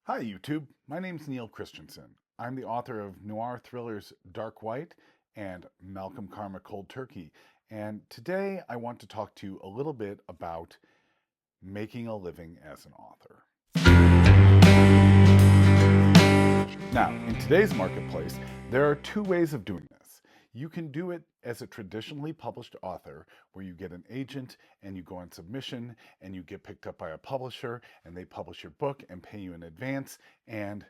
Hi, YouTube. My name's Neil Christensen. I'm the author of noir thrillers Dark White and Malcolm Karma Cold Turkey. And today I want to talk to you a little bit about making a living as an author. Now, in today's marketplace, there are two ways of doing this. You can do it as a traditionally published author, where you get an agent and you go on submission and you get picked up by a publisher and they publish your book and pay you in advance, and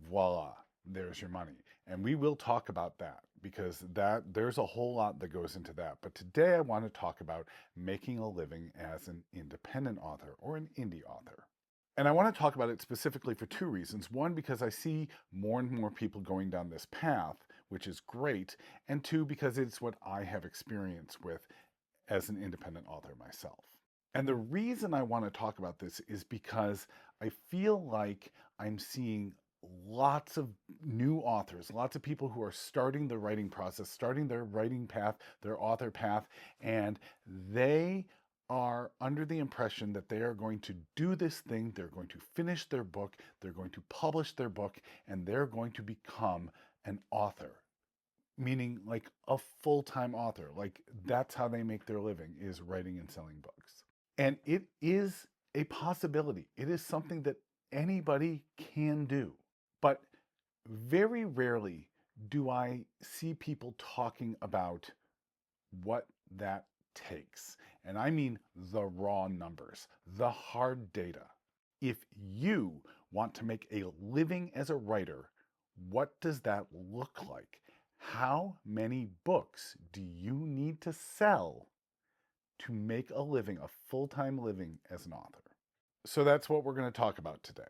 voila, there's your money. And we will talk about that because there's a whole lot that goes into that. But today I want to talk about making a living as an independent author or an indie author. And I want to talk about it specifically for two reasons. One, because I see more and more people going down this path, which is great. And two, because it's what I have experience with as an independent author myself. And the reason I want to talk about this is because I feel like I'm seeing lots of new authors, lots of people who are starting the writing process, starting their writing path, their author path, and they are under the impression that they are going to do this thing, they're going to finish their book, they're going to publish their book, and they're going to become an author, meaning like a full-time author. Like that's how they make their living, is writing and selling books. And it is a possibility. It is something that anybody can do. But very rarely do I see people talking about what that takes. And I mean the raw numbers, the hard data. If you want to make a living as a writer, what does that look like? How many books do you need to sell to make a living, a full-time living as an author? So that's what we're going to talk about today.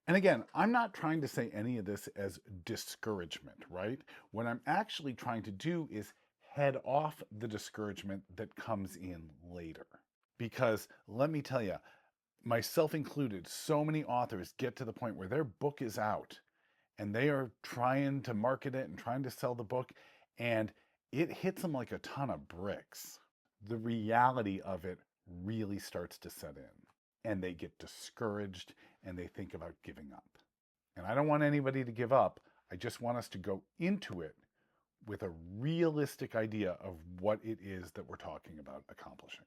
And again, I'm not trying to say any of this as discouragement, right? What I'm actually trying to do is head off the discouragement that comes in later. Because let me tell you, myself included, so many authors get to the point where their book is out and they are trying to market it and trying to sell the book, and it hits them like a ton of bricks. The reality of it really starts to set in, and they get discouraged and they think about giving up. And I don't want anybody to give up. I just want us to go into it with a realistic idea of what it is that we're talking about accomplishing.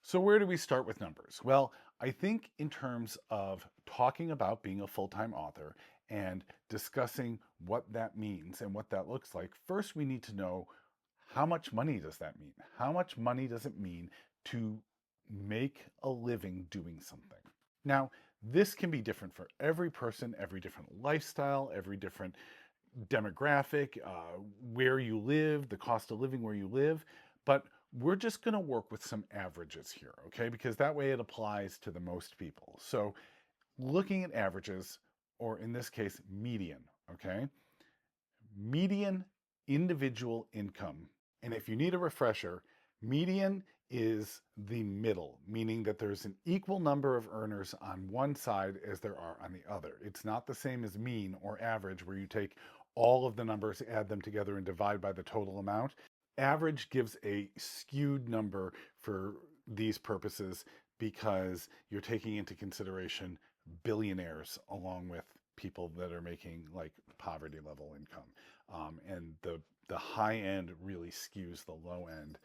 So, where do we start with numbers? Well, I think in terms of talking about being a full-time author and discussing what that means and what that looks like, first we need to know, how much money does that mean? How much money does it mean to make a living doing something? Now, this can be different for every person, every different lifestyle, every different demographic, where you live, the cost of living where you live. But we're just going to work with some averages here, okay? Because that way it applies to the most people. So looking at averages, or in this case, median, okay? Median individual income. And if you need a refresher, median is the middle, meaning that there's an equal number of earners on one side as there are on the other. It's not the same as mean or average, where you take all of the numbers, add them together, and divide by the total amount. Average gives a skewed number for these purposes because you're taking into consideration billionaires along with people that are making like poverty level income. And the high end really skews the low end.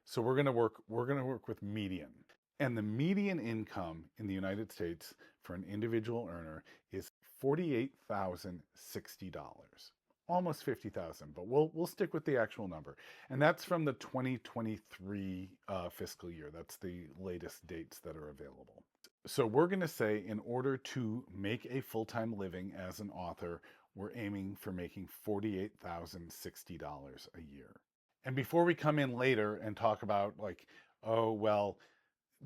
So we're gonna work with median. And the median income in the United States for an individual earner is $48,060, almost 50,000, but we'll stick with the actual number. And that's from the 2023 fiscal year. That's the latest dates that are available. So we're going to say, in order to make a full-time living as an author, we're aiming for making $48,060 a year. And before we come in later and talk about like, oh, well,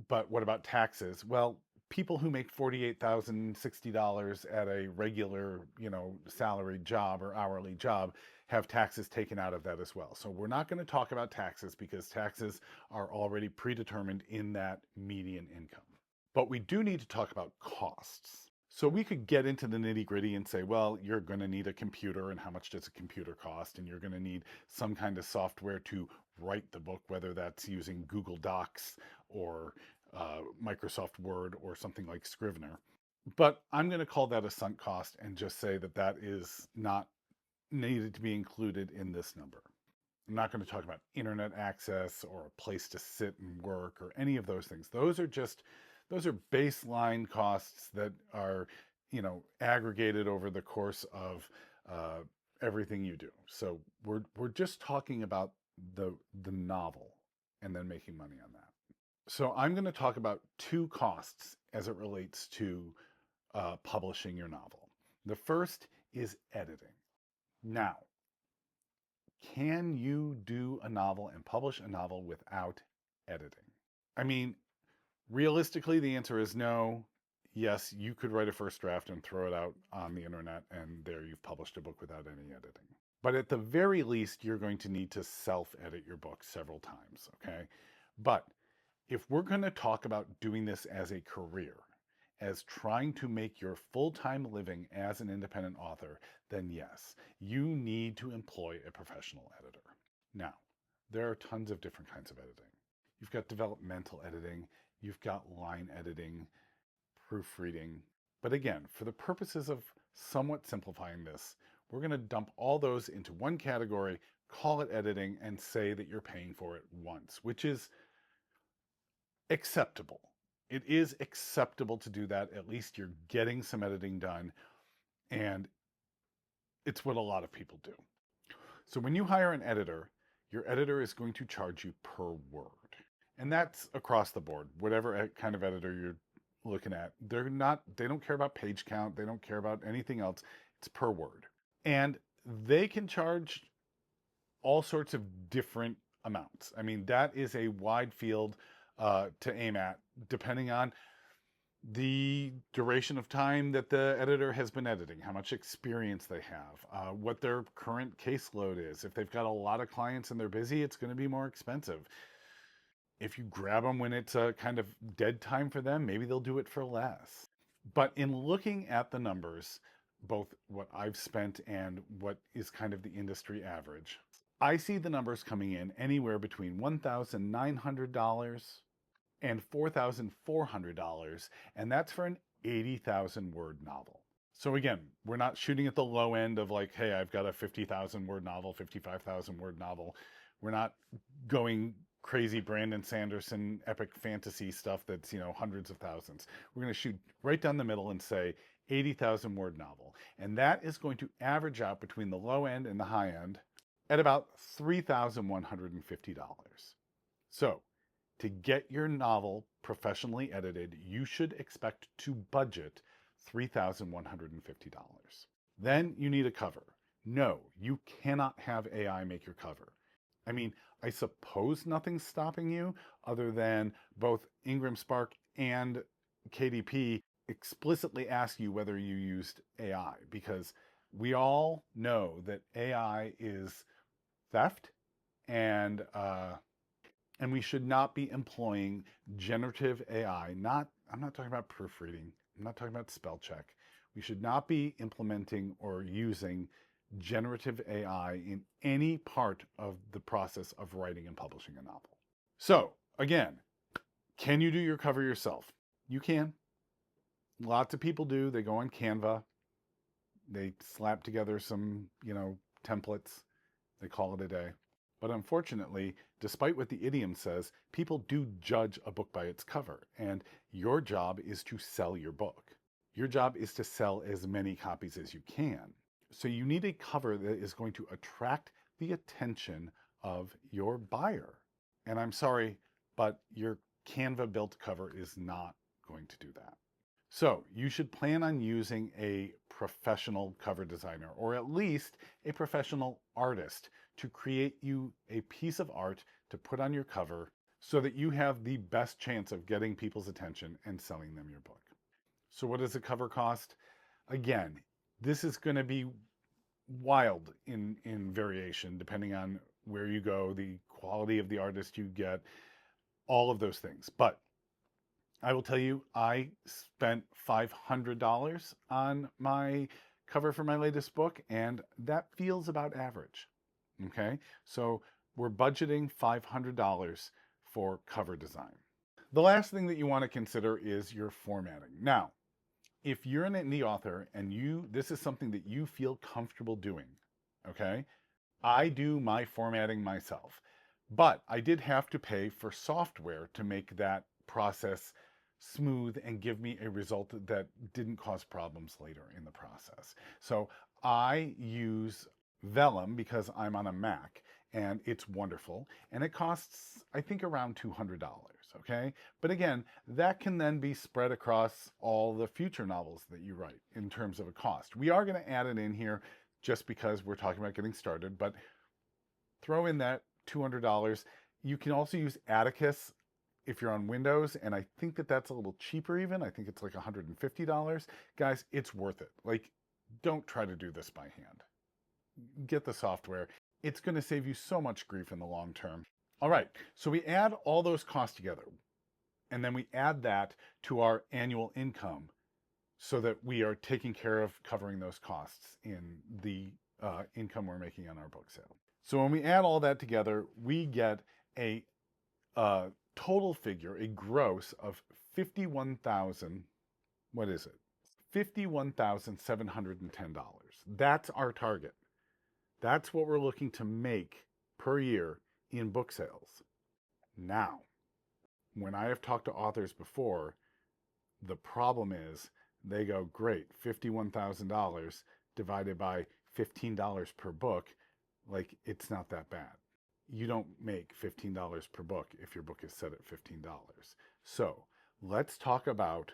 but what about taxes? Well, people who make $48,060 at a regular, salaried job or hourly job have taxes taken out of that as well. So we're not going to talk about taxes because taxes are already predetermined in that median income. But we do need to talk about costs. So we could get into the nitty gritty and say, well, you're going to need a computer, and how much does a computer cost? And you're going to need some kind of software to write the book, whether that's using Google Docs or Microsoft Word or something like Scrivener. But I'm going to call that a sunk cost and just say that that is not needed to be included in this number. I'm not going to talk about internet access or a place to sit and work or any of those things. Those are baseline costs that are, aggregated over the course of uh, everything you do. So we're just talking about the novel and then making money on that. So I'm going to talk about two costs as it relates to publishing your novel. The first is editing. Now, can you do a novel and publish a novel without editing? I mean, realistically, the answer is no. Yes, you could write a first draft and throw it out on the internet, and there you've published a book without any editing. But at the very least, you're going to need to self edit your book several times, okay? But if we're going to talk about doing this as a career, as trying to make your full time living as an independent author, then yes, you need to employ a professional editor. Now, there are tons of different kinds of editing. You've got developmental editing, you've got line editing, proofreading. But again, for the purposes of somewhat simplifying this, we're going to dump all those into one category, call it editing, and say that you're paying for it once, which is acceptable. It is acceptable to do that. At least you're getting some editing done, and it's what a lot of people do. So when you hire an editor, your editor is going to charge you per word. And that's across the board. Whatever kind of editor you're looking at, they don't care about page count, they don't care about anything else. It's per word. And they can charge all sorts of different amounts. I mean, that is a wide field to aim at, depending on the duration of time that the editor has been editing, how much experience they have, what their current caseload is. If they've got a lot of clients and they're busy, it's going to be more expensive. If you grab them when it's a kind of dead time for them, maybe they'll do it for less. But in looking at the numbers, both what I've spent and what is kind of the industry average, I see the numbers coming in anywhere between $1,900 and $4,400, and that's for an 80,000 word novel. So again, we're not shooting at the low end of like, hey, I've got a 50,000 word novel, 55,000 word novel. We're not going crazy Brandon Sanderson epic fantasy stuff that's, hundreds of thousands. We're going to shoot right down the middle and say 80,000 word novel. And that is going to average out between the low end and the high end at about $3,150. So to get your novel professionally edited, you should expect to budget $3,150. Then you need a cover. No, you cannot have AI make your cover. I mean, I suppose nothing's stopping you other than both IngramSpark and KDP explicitly ask you whether you used AI, because we all know that AI is theft, and we should not be employing generative AI. I'm not talking about proofreading. I'm not talking about spell check. We should not be implementing or using generative AI in any part of the process of writing and publishing a novel. So, again, can you do your cover yourself? You can. Lots of people do. They go on Canva. They slap together some, templates. They call it a day. But unfortunately, despite what the idiom says, people do judge a book by its cover, and your job is to sell your book. Your job is to sell as many copies as you can. So you need a cover that is going to attract the attention of your buyer. And I'm sorry, but your Canva built cover is not going to do that. So you should plan on using a professional cover designer, or at least a professional artist, to create you a piece of art to put on your cover so that you have the best chance of getting people's attention and selling them your book. So what does a cover cost? Again, this is going to be wild in variation depending on where you go, the quality of the artist you get, all of those things. But I will tell you, I spent $500 on my cover for my latest book, and that feels about average. Okay, so we're budgeting $500 for cover design. The last thing that you want to consider is your formatting. Now, if you're an indie author and this is something that you feel comfortable doing, okay? I do my formatting myself, but I did have to pay for software to make that process smooth and give me a result that didn't cause problems later in the process. So I use Vellum because I'm on a Mac and it's wonderful and it costs, I think, around $200. Okay. But again, that can then be spread across all the future novels that you write in terms of a cost. We are going to add it in here just because we're talking about getting started, but throw in that $200. You can also use Atticus if you're on Windows, and I think that that's a little cheaper even. I think it's like $150. Guys, it's worth it. Like, don't try to do this by hand. Get the software. It's going to save you so much grief in the long term. All right, so we add all those costs together, and then we add that to our annual income so that we are taking care of covering those costs in the income we're making on our book sale. So when we add all that together, we get a total figure, a gross of 51,000, what is it? $51,710. That's our target. That's what we're looking to make per year in book sales. Now, when I have talked to authors before, the problem is they go, great, $51,000 divided by $15 per book. Like, it's not that bad. You don't make $15 per book if your book is set at $15. So let's talk about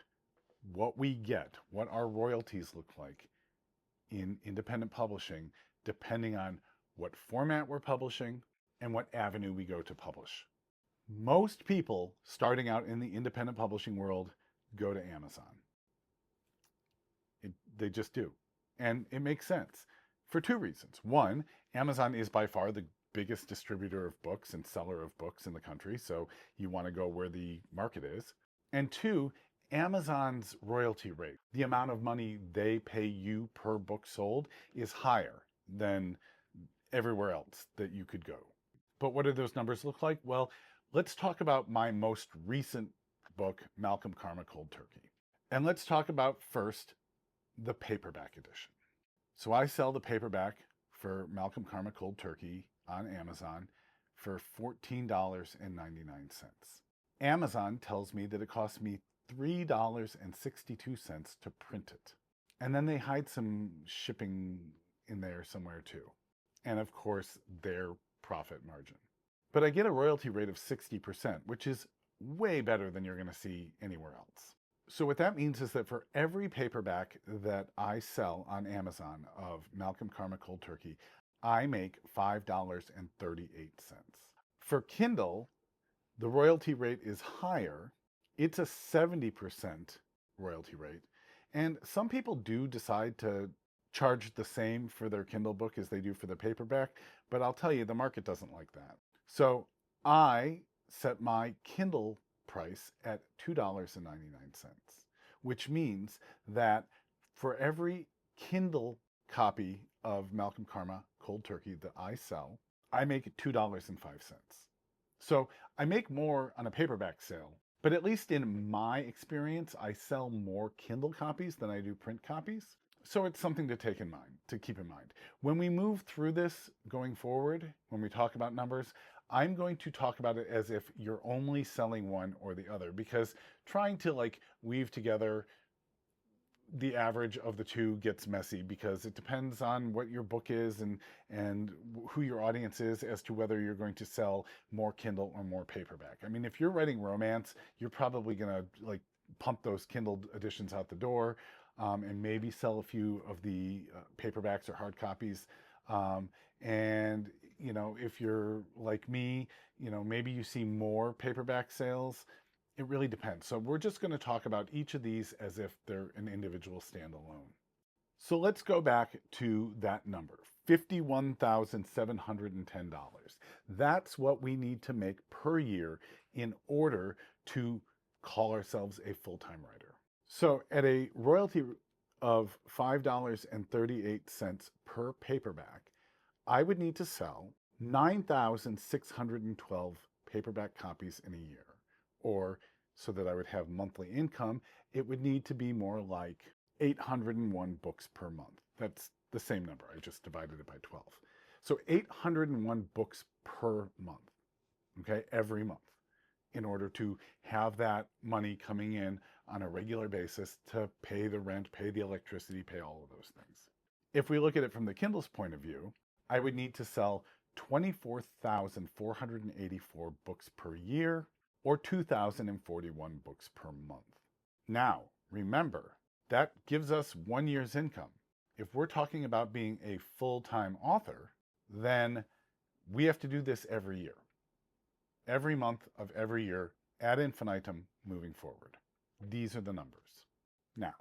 what we get, what our royalties look like in independent publishing, depending on what format we're publishing and what avenue we go to publish. Most people starting out in the independent publishing world go to Amazon. They just do. And it makes sense for two reasons. One, Amazon is by far the biggest distributor of books and seller of books in the country, so you want to go where the market is. And two, Amazon's royalty rate, the amount of money they pay you per book sold, is higher than everywhere else that you could go. But what do those numbers look like? Well, let's talk about my most recent book, Malcolm Karma Cold Turkey. And let's talk about first the paperback edition. So I sell the paperback for Malcolm Karma Cold Turkey on Amazon for $14.99. Amazon tells me that it costs me $3.62 to print it. And then they hide some shipping in there somewhere too. And of course, their profit margin. But I get a royalty rate of 60%, which is way better than you're going to see anywhere else. So what that means is that for every paperback that I sell on Amazon of Malcolm Karma Cold Turkey, I make $5.38. For Kindle, the royalty rate is higher. It's a 70% royalty rate. And some people do decide to charge the same for their Kindle book as they do for the paperback, but I'll tell you, the market doesn't like that. So I set my Kindle price at $2.99, which means that for every Kindle copy of Malcolm Karma Cold Turkey that I sell, I make $2.05. So I make more on a paperback sale, but at least in my experience, I sell more Kindle copies than I do print copies. So it's something to take in mind, to keep in mind. When we move through this going forward, when we talk about numbers, I'm going to talk about it as if you're only selling one or the other, because trying to like weave together the average of the two gets messy because it depends on what your book is and who your audience is as to whether you're going to sell more Kindle or more paperback. I mean, if you're writing romance, you're probably going to like pump those Kindle editions out the door and maybe sell a few of the paperbacks or hard copies. And, you know, if you're like me, you know, maybe you see more paperback sales. It really depends. So we're just going to talk about each of these as if they're an individual standalone. So let's go back to that number, $51,710. That's what we need to make per year in order to call ourselves a full-time writer. So at a royalty of $5.38 per paperback, I would need to sell 9,612 paperback copies in a year. Or so that I would have monthly income, it would need to be more like 801 books per month. That's the same number. I just divided it by 12. So 801 books per month, okay, every month, in order to have that money coming in on a regular basis to pay the rent, pay the electricity, pay all of those things. If we look at it from the Kindle's point of view, I would need to sell 24,484 books per year or 2,041 books per month. Now, remember, that gives us 1 year's income. If we're talking about being a full-time author, then we have to do this every year. Every month of every year, ad infinitum, moving forward. These are the numbers. Now,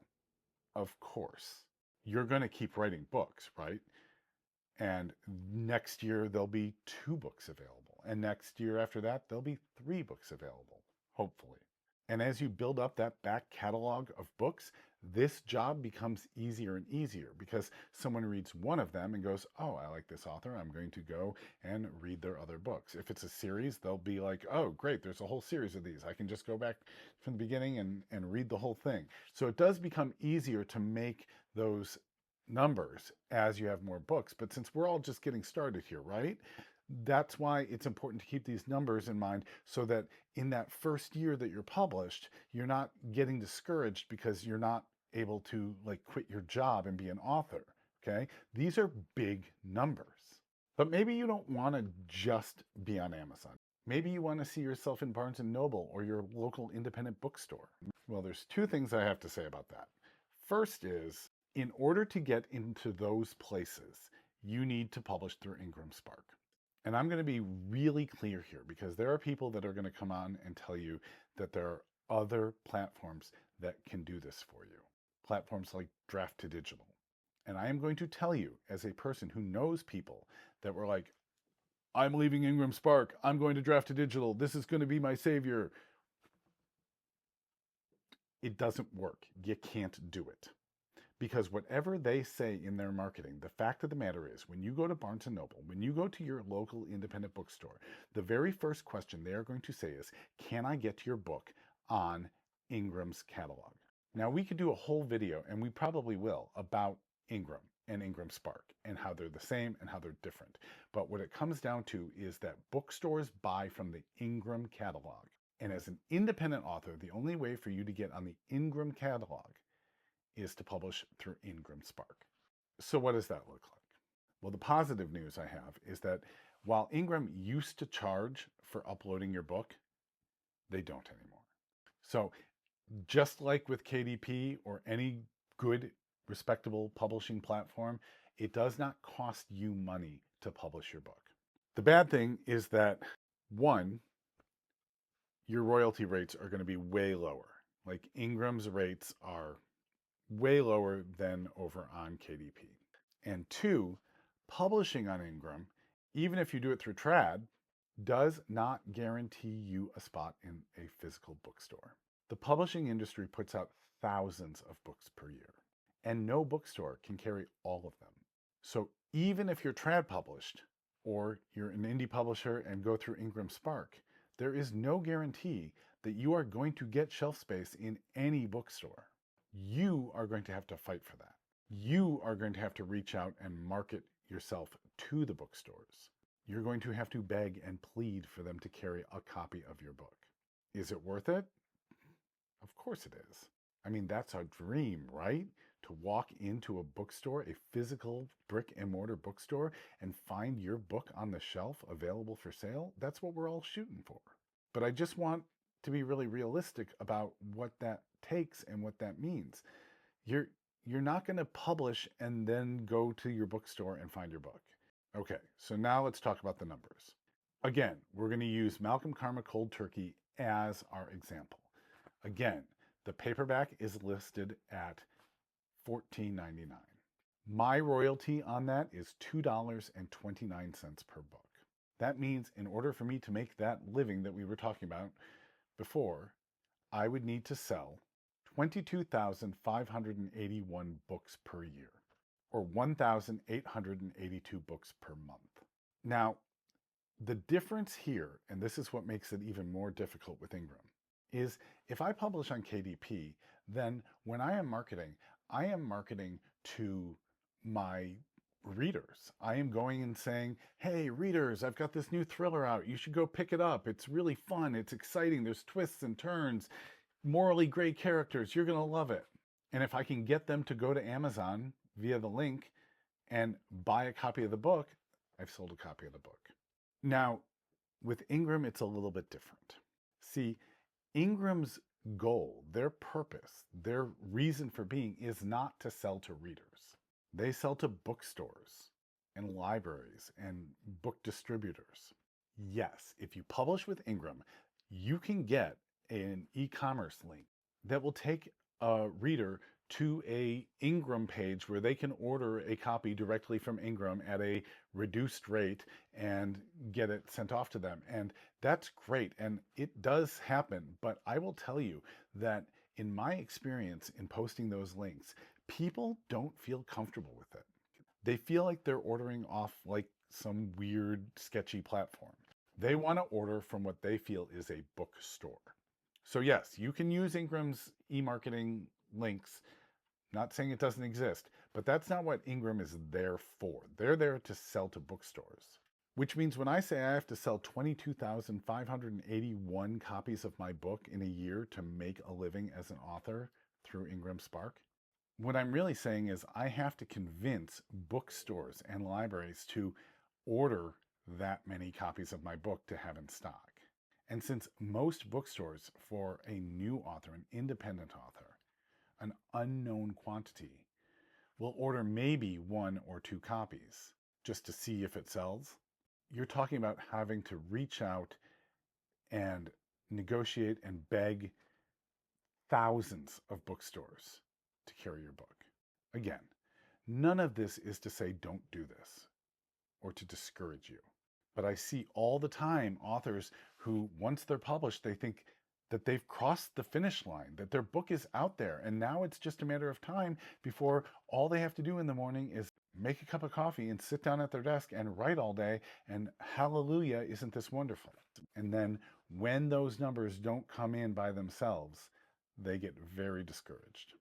of course, you're going to keep writing books, right? And next year, there'll be 2 books available. And next year after that, there'll be 3 books available, hopefully. And as you build up that back catalog of books, this job becomes easier and easier because someone reads one of them and goes, oh, I like this author. I'm going to go and read their other books. If it's a series, they'll be like, oh, great, there's a whole series of these. I can just go back from the beginning and read the whole thing. So it does become easier to make those numbers as you have more books. But since we're all just getting started here, right? That's why it's important to keep these numbers in mind so that in that first year that you're published, you're not getting discouraged because you're not able to like quit your job and be an author, okay? These are big numbers. But maybe you don't want to just be on Amazon. Maybe you want to see yourself in Barnes & Noble or your local independent bookstore. Well, there's 2 things I have to say about that. First is, in order to get into those places, you need to publish through IngramSpark. And I'm going to be really clear here because there are people that are going to come on and tell you that there are other platforms that can do this for you. Platforms like Draft to Digital. And I am going to tell you, as a person who knows people that were like, I'm leaving IngramSpark, I'm going to Draft to Digital, this is going to be my savior. It doesn't work. You can't do it. Because whatever they say in their marketing, the fact of the matter is, when you go to Barnes & Noble, when you go to your local independent bookstore, the very first question they are going to say is, can I get your book on Ingram's catalog? Now, we could do a whole video, and we probably will, about Ingram and IngramSpark and how they're the same and how they're different. But what it comes down to is that bookstores buy from the Ingram catalog. And as an independent author, the only way for you to get on the Ingram catalog is to publish through IngramSpark. So what does that look like? Well, the positive news I have is that while Ingram used to charge for uploading your book, they don't anymore. So just like with KDP or any good, respectable publishing platform, it does not cost you money to publish your book. The bad thing is that, one, your royalty rates are going to be way lower. Like Ingram's rates are way lower than over on KDP. And 2, publishing on Ingram, even if you do it through trad, does not guarantee you a spot in a physical bookstore. The publishing industry puts out thousands of books per year, and no bookstore can carry all of them. So even if you're trad published, or you're an indie publisher and go through IngramSpark, there is no guarantee that you are going to get shelf space in any bookstore. You are going to have to fight for that. You are going to have to reach out and market yourself to the bookstores. You're going to have to beg and plead for them to carry a copy of your book. Is it worth it? Of course it is. I mean, that's our dream, right? To walk into a bookstore, a physical brick and mortar bookstore, and find your book on the shelf available for sale. That's what we're all shooting for. But I just want to be really realistic about what that takes and what that means. You're not going to publish and then go to your bookstore and find your book. Okay, so now let's talk about the numbers. Again, we're going to use Malcolm Karma Cold Turkey as our example. Again, the paperback is listed at $14.99. My royalty on that is $2.29 per book. That means in order for me to make that living that we were talking about before, I would need to sell 22,581 books per year, or 1,882 books per month. Now, the difference here, and this is what makes it even more difficult with Ingram, is if I publish on KDP, then when I am marketing, I am marketing to my readers. I am going and saying, hey, readers, I've got this new thriller out. You should go pick it up. It's really fun. It's exciting. There's twists and turns, morally gray characters. You're going to love it. And if I can get them to go to Amazon via the link and buy a copy of the book, I've sold a copy of the book. Now, with Ingram, it's a little bit different. See, Ingram's goal, their purpose, their reason for being is not to sell to readers. They sell to bookstores and libraries and book distributors. Yes, if you publish with Ingram, you can get an e-commerce link that will take a reader to a Ingram page where they can order a copy directly from Ingram at a reduced rate and get it sent off to them. And that's great. And it does happen. But I will tell you that in my experience in posting those links, people don't feel comfortable with it. They feel like they're ordering off like some weird, sketchy platform. They want to order from what they feel is a bookstore. So yes, you can use Ingram's e-marketing links. Not saying it doesn't exist, but that's not what Ingram is there for. They're there to sell to bookstores. Which means when I say I have to sell 22,581 copies of my book in a year to make a living as an author through IngramSpark, what I'm really saying is I have to convince bookstores and libraries to order that many copies of my book to have in stock. And since most bookstores for a new author, an independent author, an unknown quantity, will order maybe 1 or 2 copies just to see if it sells, you're talking about having to reach out and negotiate and beg thousands of bookstores to carry your book. Again, none of this is to say don't do this or to discourage you. But I see all the time authors who, once they're published, they think that they've crossed the finish line, that their book is out there, and now it's just a matter of time before all they have to do in the morning is make a cup of coffee and sit down at their desk and write all day, and hallelujah, isn't this wonderful? And then when those numbers don't come in by themselves, they get very discouraged.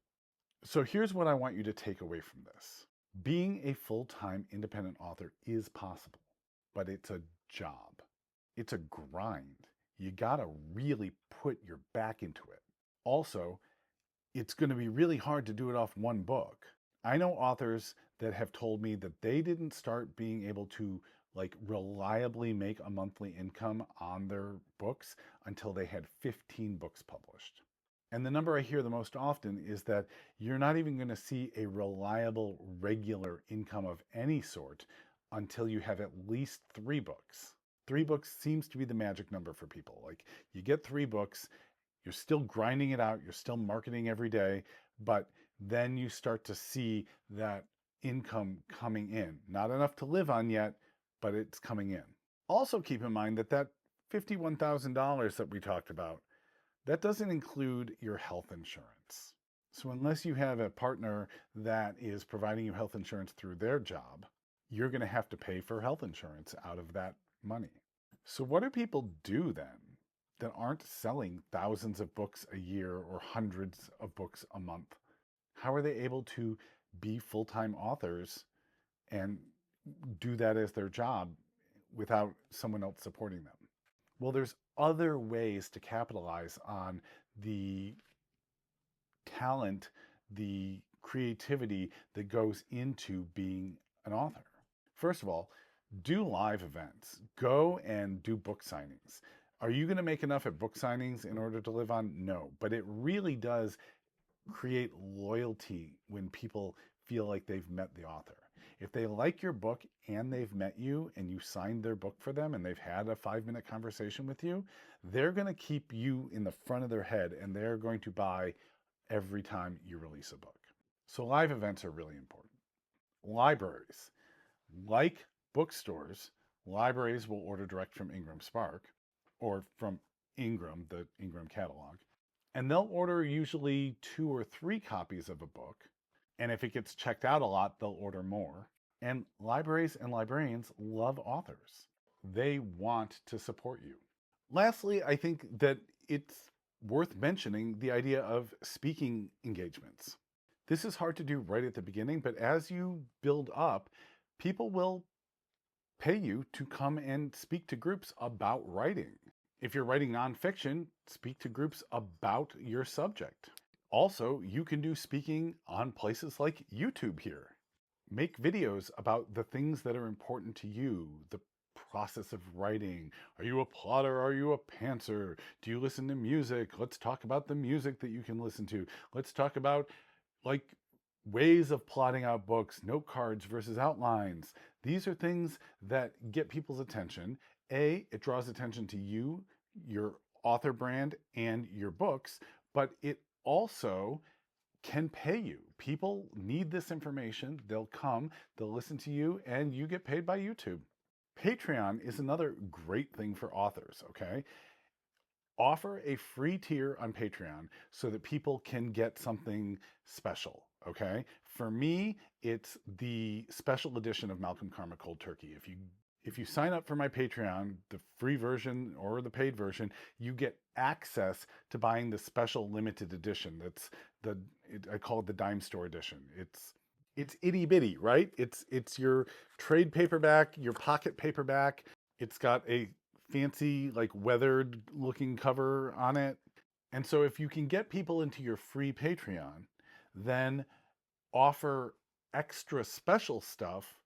So here's what I want you to take away from this. Being a full-time independent author is possible, but it's a job. It's a grind. You gotta really put your back into it. Also, it's going to be really hard to do it off one book. I know authors that have told me that they didn't start being able to reliably make a monthly income on their books until they had 15 books published. And the number I hear the most often is that you're not even going to see a reliable, regular income of any sort until you have at least 3 books. 3 books seems to be the magic number for people. Like, you get 3 books, you're still grinding it out, you're still marketing every day, but then you start to see that income coming in. Not enough to live on yet, but it's coming in. Also keep in mind that that $51,000 that we talked about, that doesn't include your health insurance. So unless you have a partner that is providing you health insurance through their job, you're going to have to pay for health insurance out of that money. So what do people do then that aren't selling thousands of books a year or hundreds of books a month? How are they able to be full-time authors and do that as their job without someone else supporting them? Well, there's other ways to capitalize on the talent, the creativity that goes into being an author. First of all, do live events. Go and do book signings. Are you going to make enough at book signings in order to live on? No, but it really does create loyalty when people feel like they've met the author. If they like your book and they've met you and you signed their book for them and they've had a 5-minute conversation with you, they're going to keep you in the front of their head and they're going to buy every time you release a book. So live events are really important. Libraries. Like bookstores, libraries will order direct from IngramSpark or from Ingram, the Ingram catalog, and they'll order usually 2 or 3 copies of a book. And if it gets checked out a lot, they'll order more. And libraries and librarians love authors. They want to support you. Lastly, I think that it's worth mentioning the idea of speaking engagements. This is hard to do right at the beginning, but as you build up, people will pay you to come and speak to groups about writing. If you're writing nonfiction, speak to groups about your subject. Also, you can do speaking on places like YouTube here. Make videos about the things that are important to you, the process of writing. Are you a plotter? Are you a pantser? Do you listen to music? Let's talk about the music that you can listen to. Let's talk about like ways of plotting out books, note cards versus outlines. These are things that get people's attention. It draws attention to you, your author brand, and your books, but it also can pay you. People need this information. They'll come, they'll listen to you, and you get paid by YouTube. Patreon is another great thing for authors, okay? Offer a free tier on Patreon so that people can get something special, okay? For me, it's the special edition of Malcolm Karma Cold Turkey. If you sign up for my Patreon, the free version or the paid version, you get access to buying the special limited edition. I call it the dime store edition. It's itty bitty, right? It's your trade paperback, your pocket paperback. It's got a fancy, like weathered looking cover on it. And so if you can get people into your free Patreon, then offer extra special stuff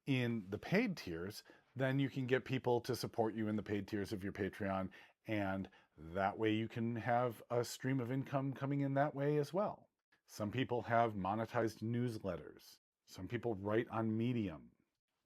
in the paid tiers, then you can get people to support you in the paid tiers of your Patreon. And that way you can have a stream of income coming in that way as well. Some people have monetized newsletters. Some people write on Medium.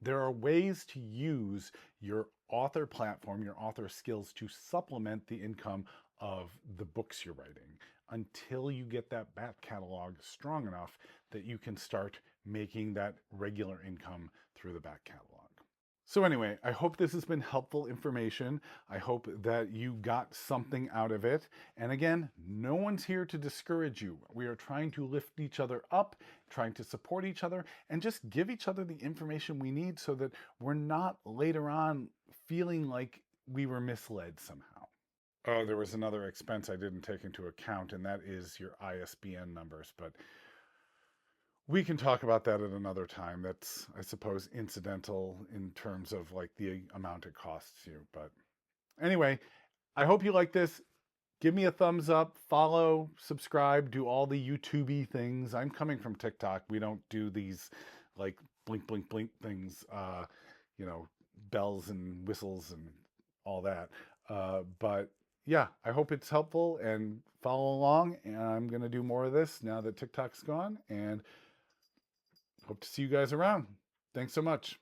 There are ways to use your author platform, your author skills to supplement the income of the books you're writing until you get that back catalog strong enough that you can start making that regular income through the back catalog. So anyway, I hope this has been helpful information. I hope that you got something out of it. And again, no one's here to discourage you. We are trying to lift each other up, trying to support each other, and just give each other the information we need so that we're not later on feeling like we were misled somehow. Oh, there was another expense I didn't take into account, and that is your ISBN numbers. But we can talk about that at another time. That's, I suppose, incidental in terms of like the amount it costs you. But anyway, I hope you like this. Give me a thumbs up, follow, subscribe, do all the YouTubey things. I'm coming from TikTok. We don't do these like blink, blink, blink things, bells and whistles and all that. But yeah, I hope it's helpful and follow along. And I'm going to do more of this now that TikTok's gone. And hope to see you guys around. Thanks so much.